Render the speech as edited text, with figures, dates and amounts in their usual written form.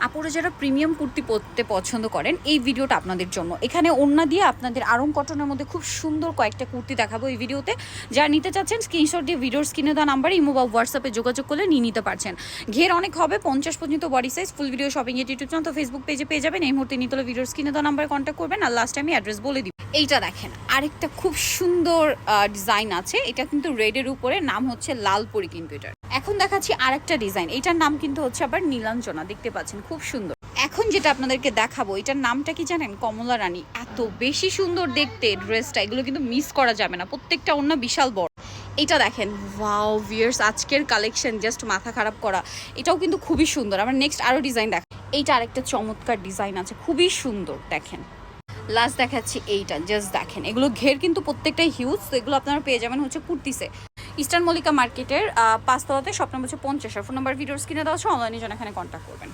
আপুরা যারা প্রিমিয়াম কুর্তি পরতে পছন্দ করেন এই ভিডিওটা আপনাদের জন্য। এখানে ওড়না দিয়ে আপনাদের আরং কটনের মধ্যে খুব সুন্দর কয়েকটা কুর্তি দেখাবো এই ভিডিওতে। যারা নিতে চাচ্ছেন স্ক্রিনশট দিয়ে ভিডিওর স্ক্রিনে দেওয়া নাম্বারে ইমো বা হোয়াটসঅ্যাপে যোগাযোগ করলে নিয়ে নিতে পারছেন। ঘের অনেক হবে, 50 পর্যন্ত body size. Full video shopping এর ইউটিউব চ্যানেল তো ফেসবুক পেজে পেয়ে যাবেন। এই মুহূর্তে নিতে হলে ভিডিওর স্ক্রিনে দেওয়া নাম্বারে কন্ট্যাক্ট করবেন। আর লাস্ট আমি অ্যাড্রেস বলে দিব। এইটা দেখেন, আরেকটা খুব সুন্দর ডিজাইন আছে। এটা কিন্তু রেডের উপরে, নাম হচ্ছে লালপরি কিন্তু এটার। এখন দেখাচ্ছি আরেকটা ডিজাইন, এটার নাম কিন্তু হচ্ছে আবার নীলাঞ্জনা, দেখতে পাচ্ছেন খুব সুন্দর। এখন যেটা আপনাদেরকে দেখাবো এটার নামটা কি জানেন? কমলা রানী। এত বেশি সুন্দর দেখতে ড্রেসটা, এগুলো কিন্তু মিস করা যাবে না, প্রত্যেকটা ওড়না বিশাল বড়। এটা দেখেন, ওয়াও ভিউয়ার্স, আজকের কালেকশন জাস্ট মাথা খারাপ করা। এটাও কিন্তু খুবই সুন্দর। আমরা নেক্সট আরও ডিজাইন দেখ, এইটা আরেকটা চমৎকার ডিজাইন আছে, খুবই সুন্দর। দেখেন লাস্ট দেখাচ্ছি এইটা, জাস্ট দেখেন, এগুলো ঘের কিন্তু প্রত্যেকটাই হিউজ। তো এগুলো আপনারা পেয়ে যাবেন হচ্ছে কুর্তিসে। ইস্টার্ন মল্লিকা মার্কেটের 5 তলাতে, শপ নম্বর হচ্ছে 50। ফোন নাম্বার ভিডিওর স্ক্রিনে দেওয়া আছে, অনলাইনে জন্য এখানে কন্ট্যাক্ট করবেন।